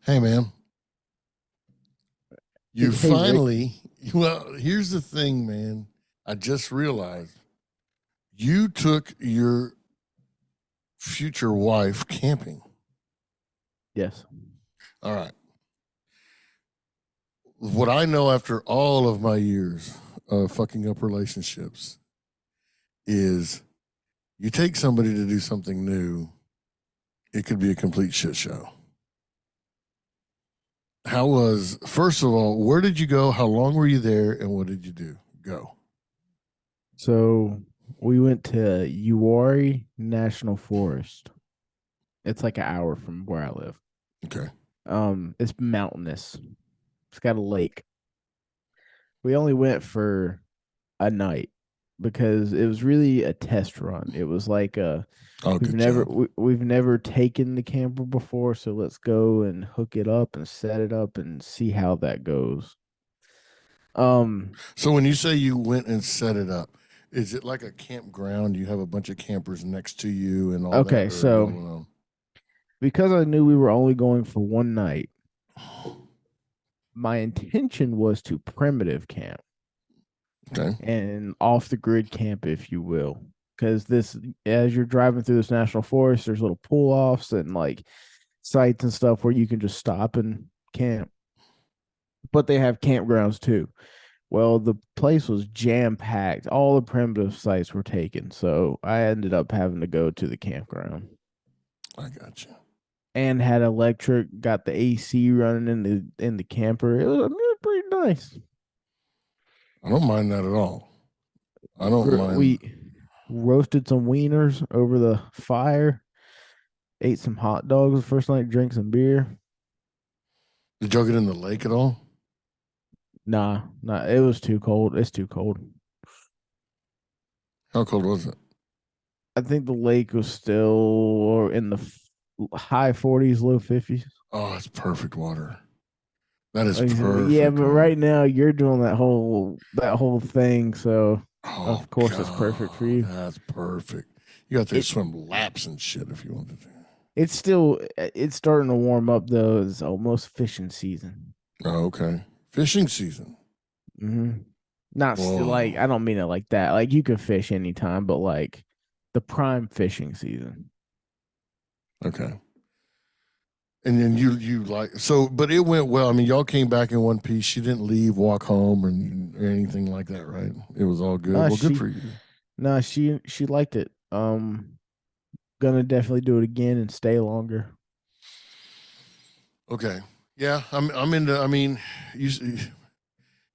Hey, man, you Hey Rick. finally, well, here's the thing, man. I just realized you took your future wife camping. Yes. All right. What I know after all of my years of fucking up relationships is you take somebody to do something new, it could be a complete shit show. First of all, where did you go? How long were you there? And what did you do? Go. So we went to Uwari National Forest. It's like an hour from where I live. Okay. It's mountainous. It's got a lake. We only went for a night because it was really a test run. It was like Oh, we've good never job. we've never taken the camper before, so let's go and hook it up and set it up and see how that goes. Um So when you say you went and set it up, is it like a campground? You have a bunch of campers next to you and all that, okay, or are you all so alone? because I knew we were only going for one night, my intention was to primitive camp Okay. and off the grid camp, if you will. Because this, as you're driving through this national forest, there's little pull offs and like sites and stuff where you can just stop and camp. But they have campgrounds too. Well, the place was jam packed. All the primitive sites were taken. So I ended up having to go to the campground I got you. and had electric, got the AC running in the camper. It was pretty nice. I don't mind that at all. I don't mind. We roasted some wieners over the fire, ate some hot dogs the first night, drank some beer. Did y'all get in the lake at all? Nah, it was too cold. It's too cold. How cold was it? I think the lake was still in the high 40s, low 50s. Oh, it's perfect water. That is Yeah, perfect, but man. right now you're doing that whole thing, so Oh of course it's perfect for God, you. that's perfect. You got there It swim laps and shit if you wanted to. it's starting to warm up though. It's almost fishing season. Oh, okay. Fishing season. hmm Not still Whoa. like I don't mean it like that. Like you can fish anytime, but like the prime fishing season. Okay. And then you like so, but it went well. I mean, y'all came back in one piece. She didn't leave, walk home, or anything like that, right? It was all good. Nah, Well, good she for you. nah she liked it. Gonna definitely do it again and stay longer. Okay. Yeah, I'm into. I mean, you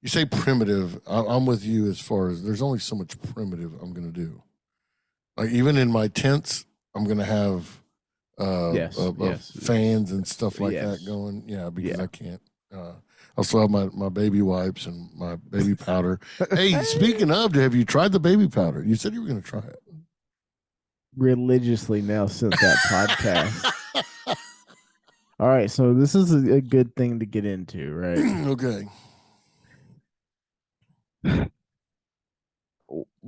you say primitive. I'm with you as far as there's only so much primitive I'm gonna do. Like even in my tents, I'm gonna have Yes, yes, yes, fans and stuff like that yes, going. Yeah, because yeah. I can't. I also have my baby wipes and my baby powder. Hey, speaking of, have you tried the baby powder? You said you were gonna try it. Religiously now since that podcast. All right, so this is a good thing to get into, right? Okay.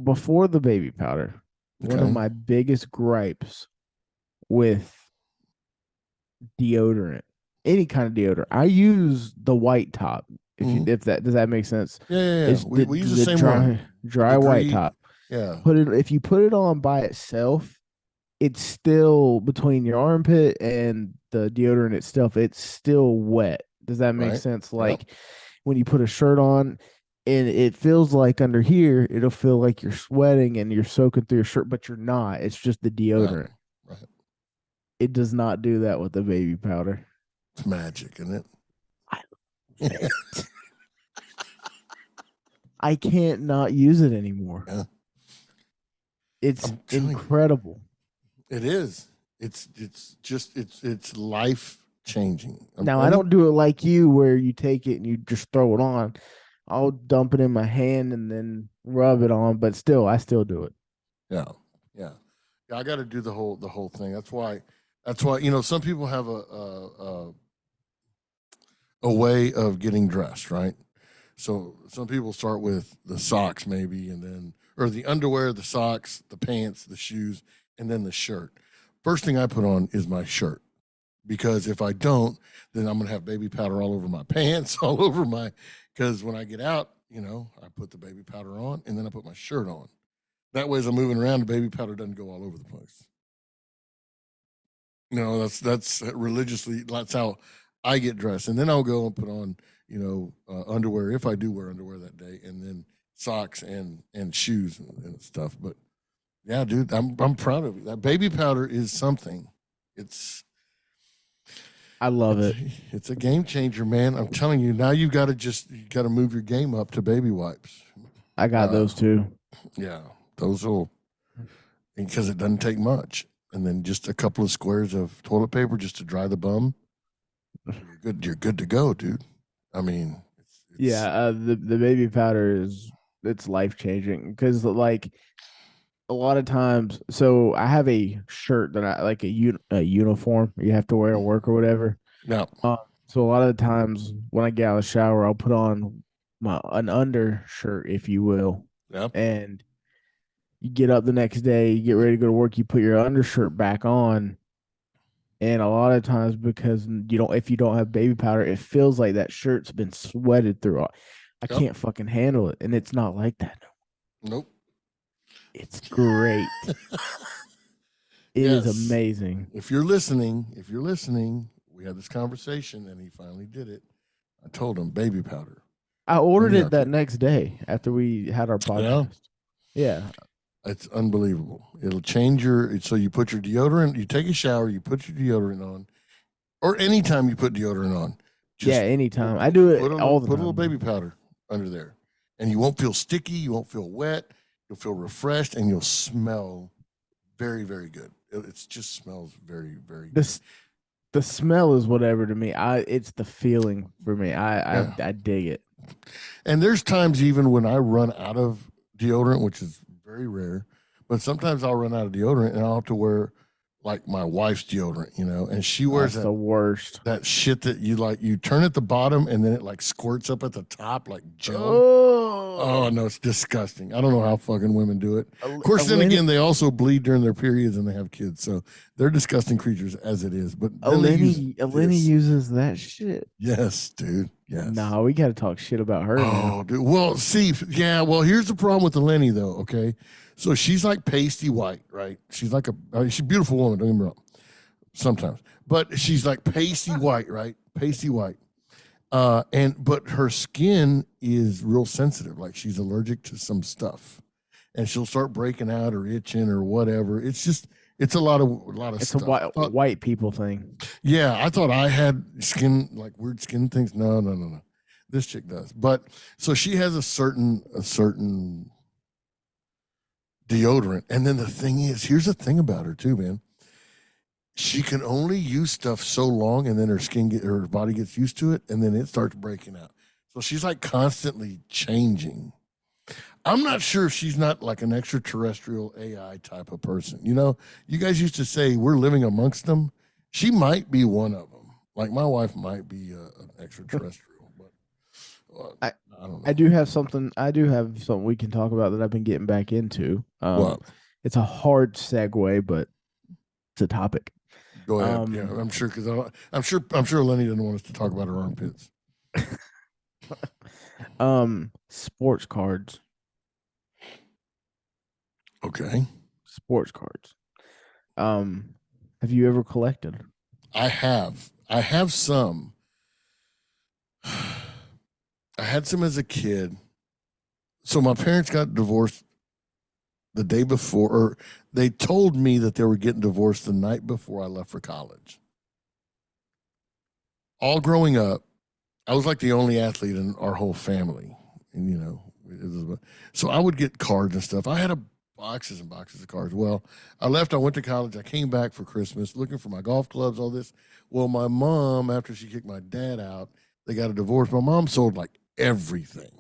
Before the baby powder, one of Okay. my biggest gripes with deodorant, any kind of deodorant, I use the white top. If you Mhm. if that does that make sense? Yeah. It's We use the the same dry one. The dry white Greed. top. Yeah. Put it if you put it on by itself, it's still between your armpit and the deodorant itself. It's still wet. Does that make Right. sense? Yep. Like when you put a shirt on and it feels like under here, it'll feel like you're sweating and you're soaking through your shirt, but you're not. It's just the Right. deodorant. Right. It does not do that with the baby powder. It's magic, isn't I love it? it. I can't not use it anymore. Yeah. It's I'm telling you, incredible. it is. It's life changing. Now I I mean, don't do it like you where you take it and you just throw it on. I'll dump it in my hand and then rub it on, but still I still do it. yeah, yeah, yeah. I got to do the whole thing. That's why some people have a way of getting dressed, right? So some people start with the socks, maybe, and then or the underwear, the socks, the pants, the shoes, and then the shirt. First thing I put on is my shirt. because if I don't, then I'm gonna have baby powder all over my pants, all over my. Because when I get out, I put the baby powder on and then I put my shirt on. That way, as I'm moving around, the baby powder doesn't go all over the place. That's religiously. That's how I get dressed, and then I'll go and put on underwear if I do wear underwear that day, and then socks and shoes and stuff. But yeah, dude, I'm proud of you. That baby powder is something. It's I love it's it. it's a game changer, man. I'm telling you. Now you got to move your game up to baby wipes. I got Uh, those too. yeah, those will because it doesn't take much, and then just a couple of squares of toilet paper just to dry the bum. You're good. You're good to go, dude. I mean, Yeah, the baby powder it's life changing because like a lot of times. So I have a shirt that I like a uniform you have to wear to work or whatever. now, Um, so a lot of the times when I get out of the shower, I'll put on an undershirt, if you will, yeah, and you get up the next day, you get ready to go to work, you put your undershirt back on, and a lot of times because if you don't have baby powder, it feels like that shirt's been sweated through. I yep, can't fucking handle it, and it's not like that. nope. It's great. It is Yes. amazing. If you're listening, we had this conversation, and he finally did it. I told him baby powder. I Hear ordered me it out there. that next day after we had our Yeah, podcast. Yeah. it's unbelievable. It'll change your. So you put your deodorant. You take a shower. You put your deodorant on, or anytime you put deodorant on, Yeah, just anytime. I do put it on all the put a little time. baby powder under there, and you won't feel sticky. You won't feel wet. You'll feel refreshed, and you'll smell very, very good. It just smells very, very good. This the smell is whatever to me. It's the feeling for me. Yeah. I dig it. And there's times even when I run out of deodorant, which is very rare, but sometimes I'll run out of deodorant and I'll have to wear like my wife's deodorant, and she wears That's that the worst. that shit that you turn at the bottom and then it like squirts up at the top like gel. Oh Oh, no, it's disgusting. I don't know how fucking women do it. Of course, then Lenny, again, they also bleed during their periods and they have kids, so they're disgusting creatures as it is. But then they use Lenny this. uses that shit. Yes, dude. Yes. Nah, we got to talk shit about her now. Oh, dude. Well, see, yeah. Well, here's the problem with the Lenny, though. Okay, so she's like pasty white, right? She's like she's a beautiful woman. Don't get me wrong. Sometimes, but she's like pasty white, right? Pasty white. But her skin is real sensitive. Like she's allergic to some stuff, and she'll start breaking out or itching or whatever. It's a lot of It's a stuff. white people thing. Yeah, I thought I had skin like weird skin things. No, no, no, no. This chick does. But so she has a certain deodorant. And then the thing is, here's the thing about her too, man. She can only use stuff so long and then her body gets used to it and then it starts breaking out. So she's like constantly changing. I'm not sure if she's not like an extraterrestrial AI type of person. You guys used to say we're living amongst them. She might be one of them. Like my wife might be an extraterrestrial, but I I don't I know. do have something. I do have something we can talk about that I've been getting back into. What? It's a hard segue, but it's a topic. Go ahead. Yeah, Um, I'm sure because I'm sure Lenny didn't want us to talk about her armpits. sports cards. Okay, Sports cards. Um, have you ever collected? I have some. I had some as a kid. So my parents got divorced the day before, or they told me that they were getting divorced the night before I left for college. All growing up, I was like the only athlete in our whole family, and so I would get cards and stuff. I had boxes and boxes of cards. Well, I left. I went to college. I came back for Christmas, looking for my golf clubs, all this. Well, my mom, after she kicked my dad out, they got a divorce. My mom sold like everything.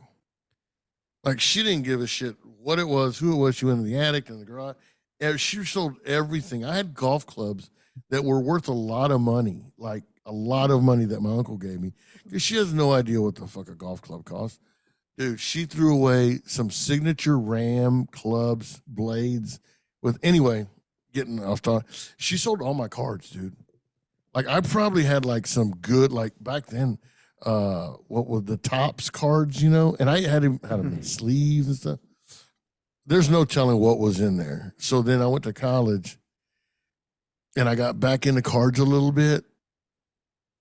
Like she didn't give a shit what it was, who it was. She went in the attic and the garage. And she sold everything. I had golf clubs that were worth a lot of money, like a lot of money that my uncle gave me, because she has no idea what the fuck a golf club costs. Dude, she threw away some signature Ram clubs, blades. With anyway, getting off topic. She sold all my cards, dude. Like I probably had like some good like back then. What were the tops cards? You know, and I had them in sleeves and stuff. There's no telling what was in there. So then I went to college, and I got back into cards a little bit.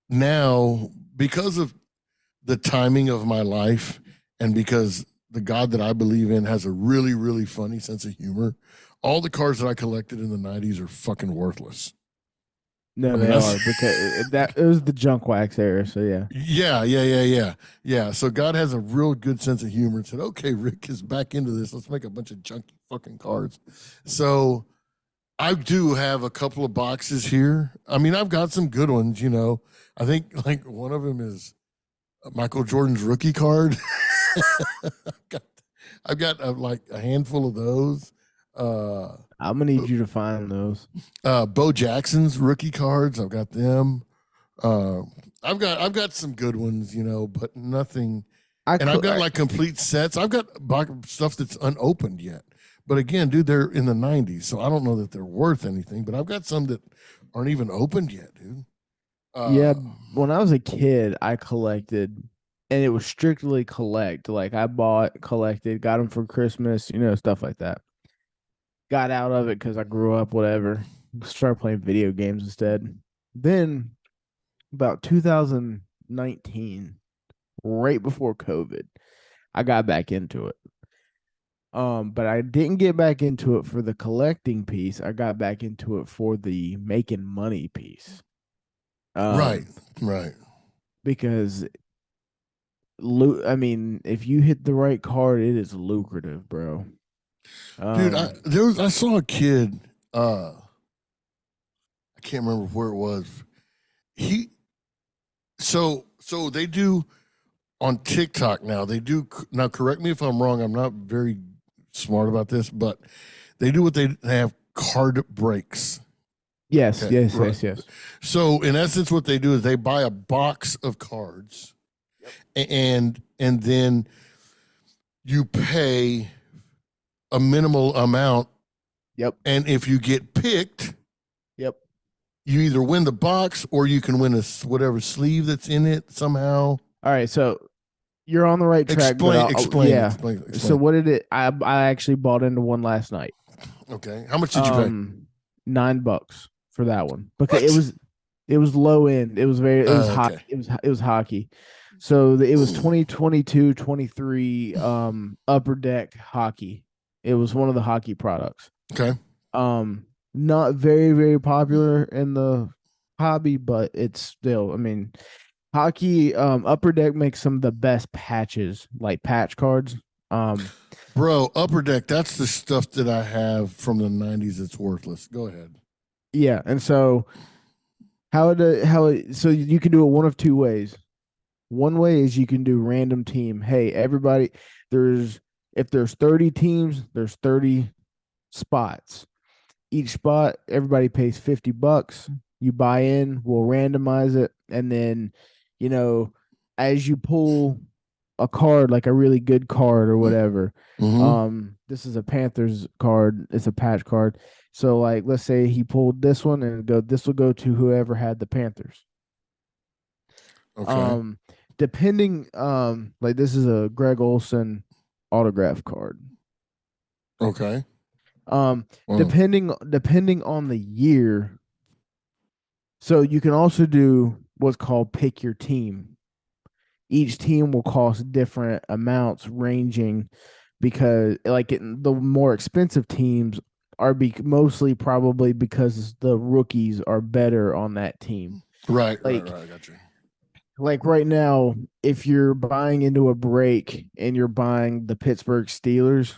Now, because of the timing of my life, and because the God that I believe in has a really, really funny sense of humor, all the cards that I collected in the '90s are fucking worthless. No, I mean, they that's are because that it was the junk wax era. So yeah. yeah. So God has a real good sense of humor and said, "Okay, Rick is back into this. Let's make a bunch of junky fucking cards." So I do have a couple of boxes here. I mean, I've got some good ones. You know, I think like one of them is Michael Jordan's rookie card. I've got, I've got like a handful of those. Uh, I'm gonna need you to find those. Bo Jackson's rookie cards. I've got them. Uh, I've got some good ones, you know, but nothing. I And I've could. got like complete sets. I've got stuff that's unopened yet. But again, dude, they're in the '90s, so I don't know that they're worth anything. But I've got some that aren't even opened yet, dude. Yeah, Uh, when I was a kid, I collected, and it was strictly collect. Like I bought, collected, got them for Christmas, stuff like that. Got out of it because I grew up, whatever. Started playing video games instead. Then about 2019, right before COVID, I got back into it. But I didn't get back into it for the collecting piece. I got back into it for the making money piece. right, Um, right, because I mean, if you hit the right card, it is lucrative, bro. dude. Um, I saw a kid. I can't remember where it was. He so they do on TikTok now. They do now. Correct me if I'm wrong. I'm not very smart about this, but they do what they have card breaks. yes, Okay, yes, right. yes, yes. So in essence, what they do is they buy a box of cards, Yep. and then you pay a minimal amount, Yep. and if you get picked, Yep. you either win the box or you can win whatever sleeve that's in it somehow. All right, so you're on the right track, but yeah. So Explain. what did it? I actually bought into one last night. Okay, how much did you pay? Um, $9 for that one because it What? was it was low end. It was hot. Okay. It was hockey. So it was 2022 23 upper deck hockey. It was one of the hockey products. Okay. Not very, very popular in the hobby, but it's still, I mean, hockey, upper deck makes some of the best patches, like patch cards. Um, Bro, Upper Deck, that's the stuff that I have from the '90s that's worthless. Go ahead. yeah, and so so you can do it one of two ways. One way is you can do random team. Hey, everybody, there's if there's 30 teams, there's 30 spots. Each spot, everybody pays $50. You buy in, we'll randomize it, and then, you know, as you pull a card, like a really good card or whatever. Mm-hmm. This is a Panthers card. It's a patch card. So like, let's say he pulled this one and this will go to whoever had the Panthers. Okay. Um, depending, like this is a Greg Olson autograph card. Okay. Um, Well, depending on the year. So you can also do what's called pick your team. Each team will cost different amounts, ranging because the more expensive teams are mostly probably because the rookies are better on that team. right. Like I got you. like right now, if you're buying into a break and you're buying the Pittsburgh Steelers,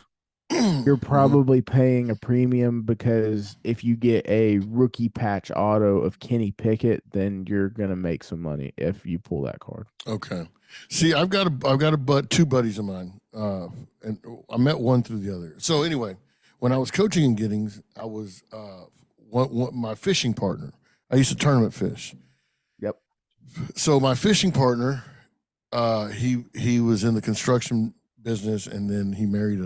you're Mhm. probably paying a premium because if you get a rookie patch auto of Kenny Pickett, then you're gonna make some money if you pull that card. Okay. See, I've got two buddies of mine, and I met one through the other. So anyway, when I was coaching in Giddings, I was my fishing partner. I used to tournament fish. Yep. So my fishing partner, he was in the construction business, and then he married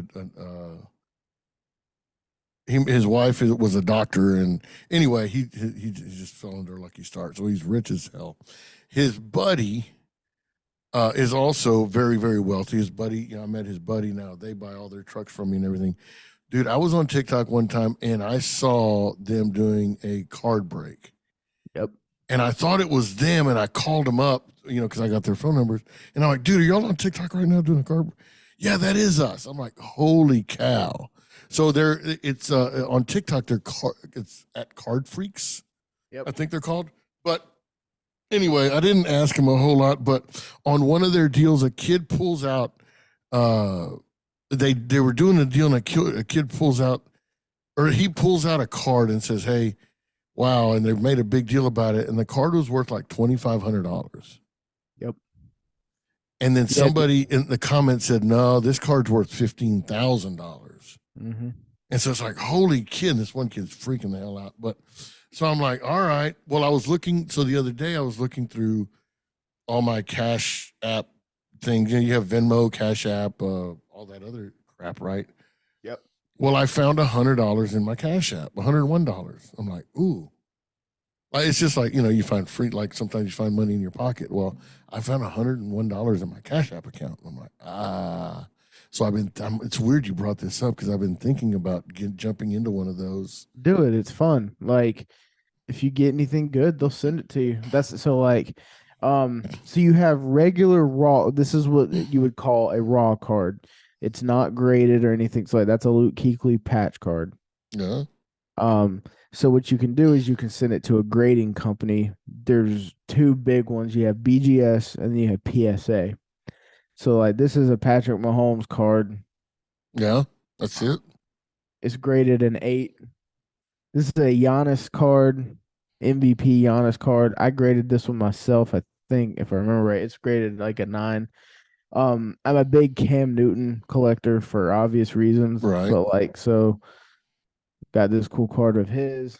his wife was a doctor, and anyway, he just fell into a lucky start. So he's rich as hell. His buddy is also very very wealthy. His buddy, I met his buddy. Now they buy all their trucks from me and everything. Dude, I was on TikTok one time and I saw them doing a card break. Yep. And I thought it was them, and I called them up, because I got their phone numbers. And I'm like, dude, are y'all on TikTok right now doing a card? Yeah, that is us. I'm like, holy cow. So it's on TikTok. It's at Card Freaks, Yep. I think they're called. But anyway, I didn't ask him a whole lot. But on one of their deals, a kid pulls out. They were doing a deal, and a kid pulls out, or he pulls out a card and says, "Hey, wow!" And they've made a big deal about it. And the card was worth like $2,500. Yep. And then somebody in the comments said, "No, this card's worth $15,000." Mm-hmm. And so it's like, holy kid, this one kid's freaking the hell out. But so I'm like, all right. Well, I was looking. So the other day I was looking through all my Cash App things. You have Venmo, Cash App, all that other crap, right? Yep. Well, I found $100 in my Cash App, $101. I'm like, ooh. It's just like, you find free, like sometimes you find money in your pocket. Well, I found $101 in my Cash App account. I'm like, ah. So it's weird you brought this up because I've been thinking about jumping into one of those. Do it. It's fun. Like, if you get anything good, they'll send it to you. That's so like, so you have regular raw. This is what you would call a raw card. It's not graded or anything. So like, that's a Luke Kuechly patch card. Yeah. So what you can do is you can send it to a grading company. There's two big ones. You have BGS and then you have PSA. So like this is a Patrick Mahomes card. Yeah, that's it. It's graded an 8. This is a Giannis card, MVP Giannis card. I graded this one myself, I think, if I remember right. It's graded like a 9. I'm a big Cam Newton collector for obvious reasons. Right. But like so got this cool card of his.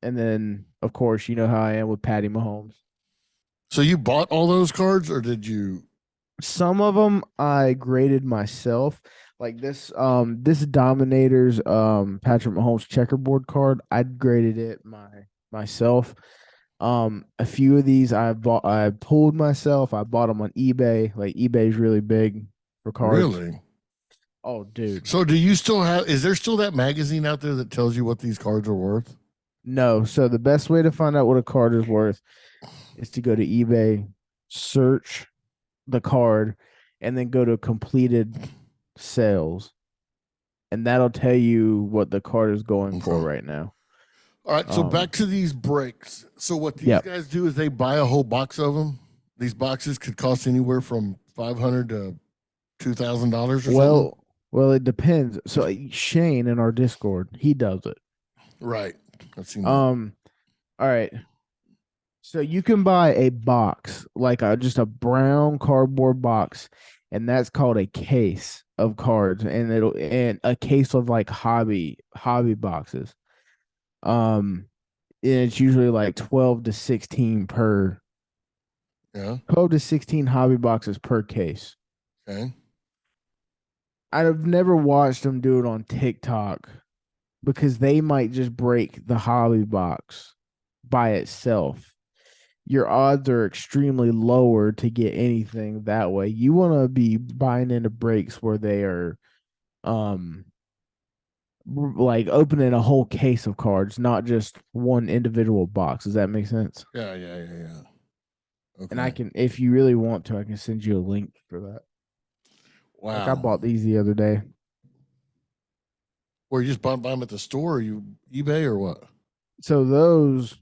And then of course you know how I am with Patty Mahomes. So you bought all those cards or did you? Some of them I graded myself. Like this Dominators Patrick Mahomes checkerboard card, I graded it myself. A few of these I pulled myself. I bought them on eBay. Like eBay's really big for cards. Really? Oh, dude. So is there still that magazine out there that tells you what these cards are worth? No. So the best way to find out what a card is worth is to go to eBay, search the card, and then go to completed sales. And that'll tell you what the card is going for right now. All right, so back to these breaks. So what these guys do is they buy a whole box of them. These boxes could cost anywhere from $500 to $2,000 or something. Well, it depends. So Shane in our Discord, he does it. Right. I've seen that. All right. So you can buy a box, like just a brown cardboard box, and that's called a case of cards, and a case of like hobby boxes. And it's usually like 12 to 16 per. Yeah. 12 to 16 hobby boxes per case. Okay. I've never watched them do it on TikTok because they might just break the hobby box by itself. Your odds are extremely lower to get anything that way. You want to be buying into breaks where they are like opening a whole case of cards, not just one individual box. Does that make sense? Yeah. Okay. And I can, if you really want to, I can send you a link for that. Wow. Like I bought these the other day. Or you just buy them at the store, or you eBay, or what? So those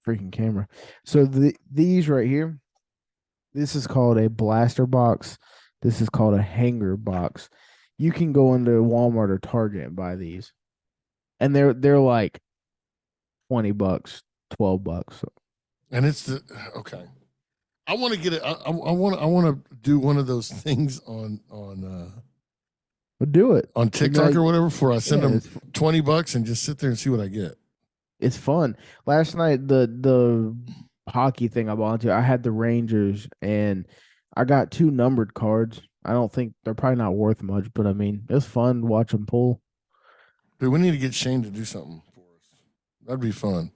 freaking camera. So these right here, this is called a blaster box. This is called a hanger box. You can go into Walmart or Target and buy these, and they're like $20, $12. And it's okay. I want to get it. I want to do one of those things on But do it on TikTok or whatever. Before I send them $20 and just sit there and see what I get. It's fun. Last night, the hockey thing I bought into, I had the Rangers, and I got 2 numbered cards. I don't think they're probably not worth much, but I mean, it was fun to watch them pull. Dude, we need to get Shane to do something for us. That'd be fun.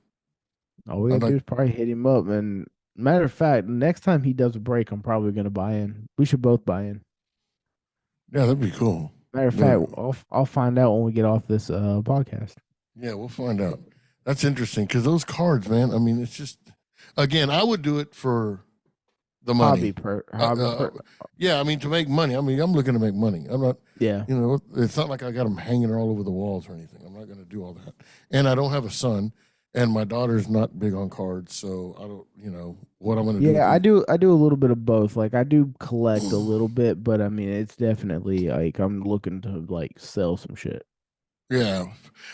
All we I'd gotta do like, is probably hit him up. And matter of fact, next time he does a break, I'm probably gonna buy in. We should both buy in. yeah, that'd be cool. Matter of But fact, I'll find out when we get off this podcast. yeah, we'll find out. That's interesting because those cards, man. I mean, it's just again, I would do it for the money. Uh, Hobby uh, per. yeah, I mean to make money. I mean, I'm looking to make money. I'm not, Yeah. it's not like I got them hanging all over the walls or anything. I'm not going to do all that. And I don't have a son, and my daughter's not big on cards, so I don't, what I'm going to do with Yeah, I these. do. I do a little bit of both. Like I do collect a little bit, but I mean, it's definitely like I'm looking to like sell some shit. Yeah,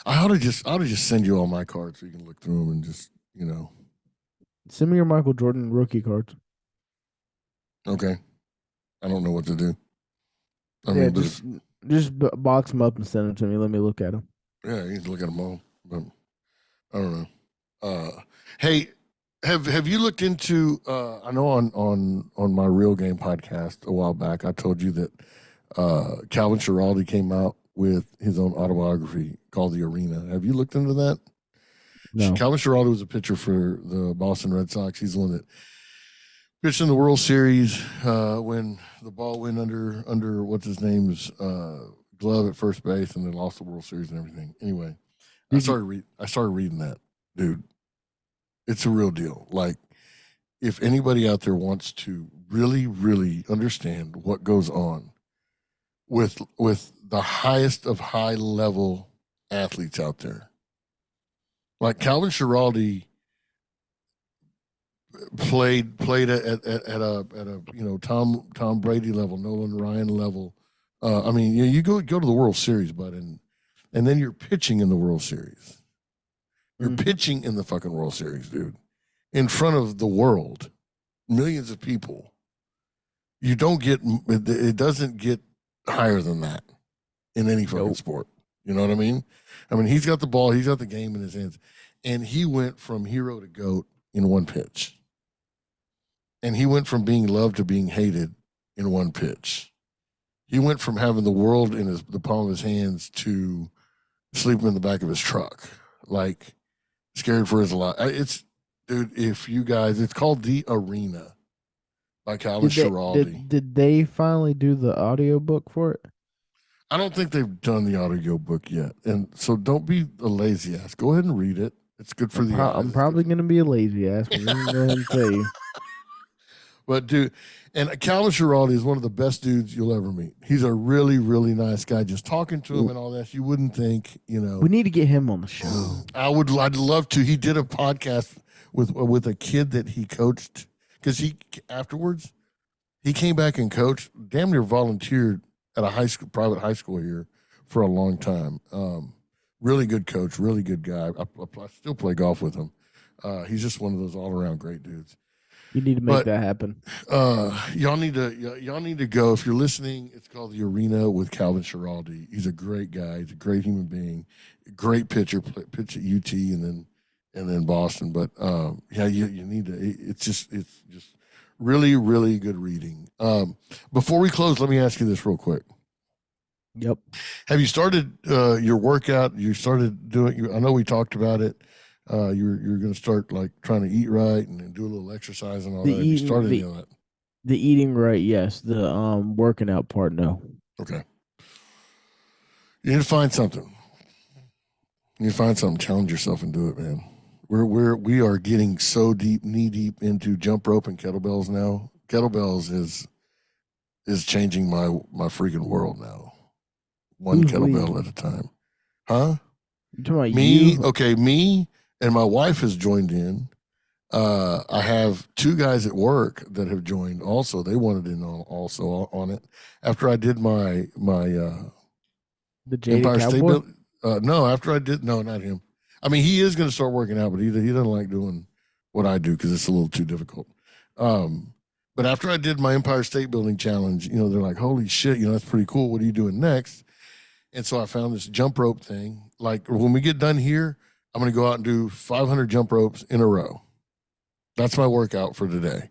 I ought to just send you all my cards so you can look through them and just, Send me your Michael Jordan rookie cards. okay. I don't know what to do. I Yeah, mean, but if, just box them up and send them to me. Let me look at them. yeah, you can look at them all, but I don't know. Hey, have you looked into? I know on my Real Game podcast a while back, I told you that Calvin Schiraldi came out with his own autobiography called The Arena. Have you looked into that? No, Calvin Schiraldi was a pitcher for the Boston Red Sox. He's the one that pitched in the World Series when the ball went under what's his name's glove at first base, and then lost the World Series and everything. Anyway, did you? I started reading that, dude. It's a real deal. Like, if anybody out there wants to really, really understand what goes on with the highest of high level athletes out there, like Calvin Schiraldi played at a Tom Brady level, Nolan Ryan level. I mean, you go to the World Series, bud, and then you're pitching in the World Series. You're Mhm. pitching in the fucking World Series, dude, in front of the world, millions of people. You don't get it doesn't get higher than that in any fucking Nope. sport. You know what I mean? I mean, he's got the ball, he's got the game in his hands, and he went from hero to goat in one pitch. And he went from being loved to being hated in one pitch. He went from having the world in the palm of his hands to sleeping in the back of his truck, like scared for his life. It's dude, if you guys, it's called The Arena by Calvin Did they Schiraldi. did they finally do the audio book for it? I don't think they've done the audio book yet, and so don't be a lazy ass. Go ahead and read it. It's good for the eyes. I'm It's probably good for- gonna be a lazy ass. But let me go ahead and tell you. But dude, and Calvin Schiraldi is one of the best dudes you'll ever meet. He's a really, really nice guy. Just talking to him and all that, you wouldn't think, We need to get him on the show. I'd love to. He did a podcast with a kid that he coached because he afterwards he came back and coached, damn near volunteered at a private high school here for a long time. Really good coach, really good guy. I still play golf with him. He's just one of those all around great dudes. You need to make that happen. Y'all need to go. If you're listening, it's called The Arena with Calvin Schiraldi. He's a great guy. He's a great human being. Great pitcher. Pitched at UT and then Boston. But yeah, you need to. It's just really, really good reading. Before we close, let me ask you this real quick. Yep. Have you started your workout? You started doing. I know we talked about it. You're going to start like trying to eat right and do a little exercise and all that. Have you started any of that? The eating right, yes. The working out part, no. Okay. You need to find something. You need to find something. Challenge yourself and do it, man. We are getting so deep, knee deep into jump rope and kettlebells now. Kettlebells is changing my freaking world now. One Who's kettlebell we? at a time. Huh? You talking about Me? you? Okay, me and my wife has joined in. I have two guys at work that have joined also. They wanted in also on it. After I did my The jaded Empire State cowboy? Building. No, after I did, no, not him. I mean, he is going to start working out, but he doesn't like doing what I do because it's a little too difficult. But after I did my Empire State Building challenge, they're like, holy shit, that's pretty cool. What are you doing next? And so I found this jump rope thing. Like when we get done here, I'm going to go out and do 500 jump ropes in a row. That's my workout for today.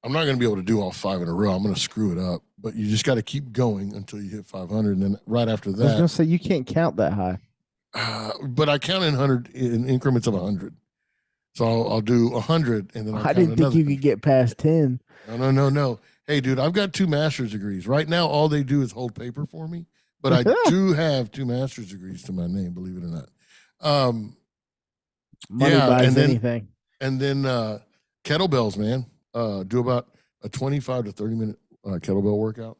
I'm not going to be able to do all 5 in a row. I'm going to screw it up. But you just got to keep going until you hit 500. And then right after I was gonna that, say you can't count that high. but I count in 100 in increments of 100. So I'll do 100 and then I'll I count didn't think another you could 100. get past 10. No, no, no, no. Hey, dude, I've got 2 master's degrees. Right now, all they do is hold paper for me, but I do have 2 master's degrees to my name, believe it or not. Um, Money yeah, buys anything. and then kettlebells, man. Do about a 25 to 30 minute kettlebell workout.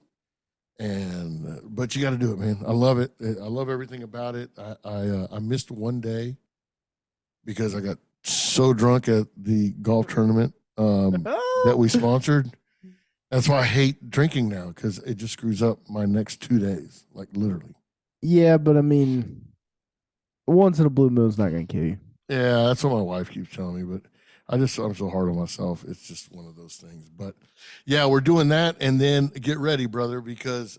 And but you got to do it, man. I love it. I love everything about it. I missed one day because I got so drunk at the golf tournament that we sponsored. That's why I hate drinking now because it just screws up my next 2 days, like literally. Yeah, but I mean, once in a blue moon's not going to kill you. Yeah, that's what my wife keeps telling me, but I'm so hard on myself. It's just one of those things. But yeah, we're doing that, and then get ready, brother, because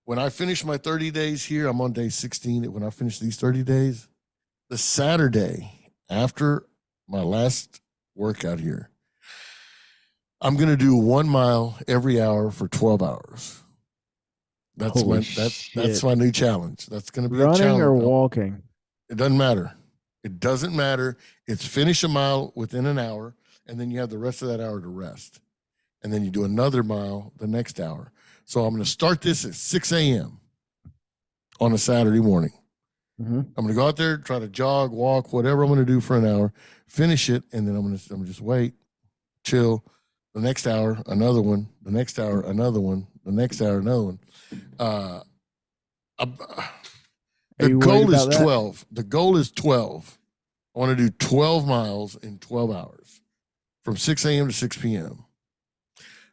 when I finish my 30 days here, I'm on day 16. When I finish these 30 days, the Saturday after my last workout here, I'm gonna do 1 mile every hour for 12 hours. Holy That's shit. my new challenge. That's gonna be a Running or challenge. walking? It doesn't matter. It doesn't matter. It's finish a mile within an hour, and then you have the rest of that hour to rest. And then you do another mile the next hour. So I'm going to start this at 6 a.m. on a Saturday morning. Mm-hmm. I'm going to go out there, try to jog, walk, whatever I'm going to do for an hour, finish it, and then I'm going to just wait, chill. The next hour, another one. The next hour, another one. The next hour, another one. The goal is 12. The goal is 12. I want to do 12 miles in 12 hours from 6 a.m. to 6 p.m.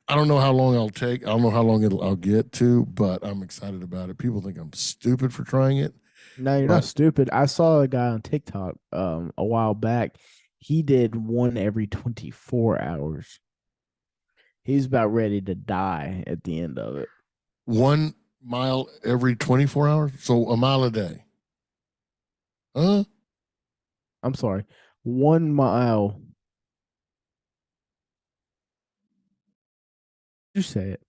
I don't know how long I'll take. I don't know how long I'll get to, but I'm excited about it. People think I'm stupid for trying it. No, you're not stupid. I saw a guy on TikTok a while back. He did one every 24 hours. He's about ready to die at the end of it. 1 mile every 24 hours? So a mile a day. Huh? I'm sorry. 1 mile. You say it.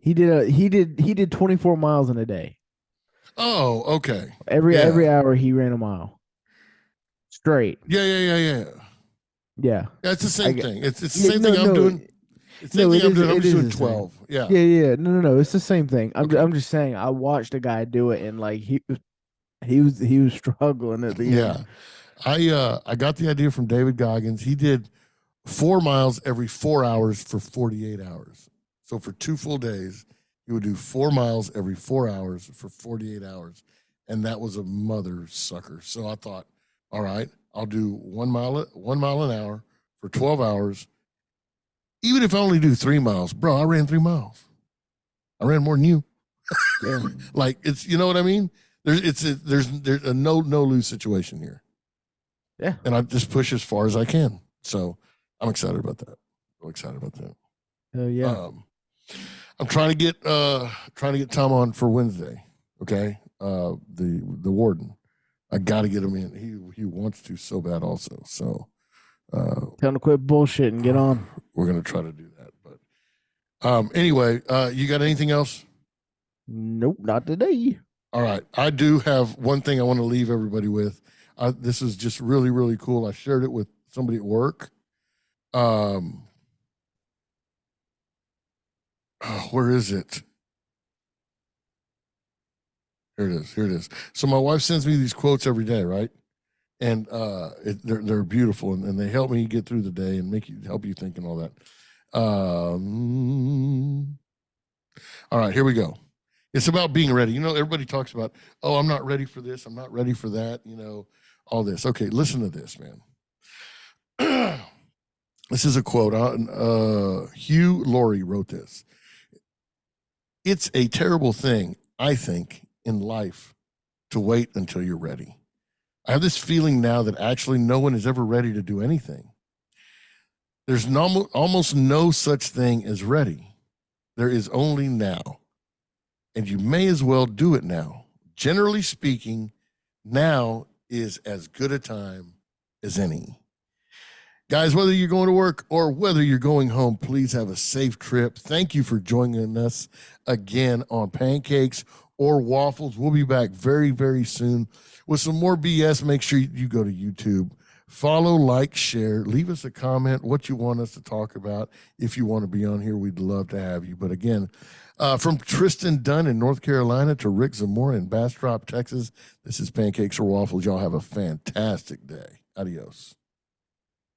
He did 24 miles in a day. Oh, okay. Every hour he ran a mile. Straight. Yeah. Yeah. It's the same thing. It's the same thing I'm doing. It's the same thing I'm doing. I'm just doing 12. Yeah. Yeah. No. It's the same thing. I'm just saying. I watched a guy do it, and like he was struggling at the end. I got the idea from David Goggins. He did 4 miles every 4 hours for 48 hours. So for 2 full days, he would do 4 miles every 4 hours for 48 hours. And that was a mother sucker. So I thought, all right, I'll do 1 mile an hour for 12 hours. Even if I only do 3 miles, bro, I ran 3 miles. I ran more than you. Yeah. Like it's, you know what I mean? There's a no lose situation here. Yeah. And I just push as far as I can. So I'm excited about that. I'm excited about that. Yeah. I'm trying to get Tom on for Wednesday. Okay. The warden. I gotta get him in. He wants to so bad also. So tell him to quit bullshit and get on. We're gonna try to do that. But anyway, you got anything else? Nope, not today. All right. I do have one thing I want to leave everybody with. This is just really, really cool. I shared it with somebody at work. Where is it? Here it is. So my wife sends me these quotes every day, right? And they're beautiful, and they help me get through the day and help you think and all that. All right, here we go. It's about being ready. You know, everybody talks about, oh, I'm not ready for this. I'm not ready for that. You know, all this. Okay, listen to this, man. This is a quote. Hugh Laurie wrote this. It's a terrible thing, I think, in life to wait until you're ready. I have this feeling now that actually no one is ever ready to do anything. There's almost no such thing as ready. There is only now. And you may as well do it now. Generally speaking, now is as good a time as any. Guys, whether you're going to work or whether you're going home, please have a safe trip. Thank you for joining us again on Pancakes, or Waffles. We'll be back very, very soon with some more BS. Make sure you go to YouTube. Follow, like, share, leave us a comment what you want us to talk about. If you want to be on here, we'd love to have you. But again, from Tristan Dunn in North Carolina to Rick Zamora in Bastrop, Texas, this is Pancakes or Waffles. Y'all have a fantastic day. Adios.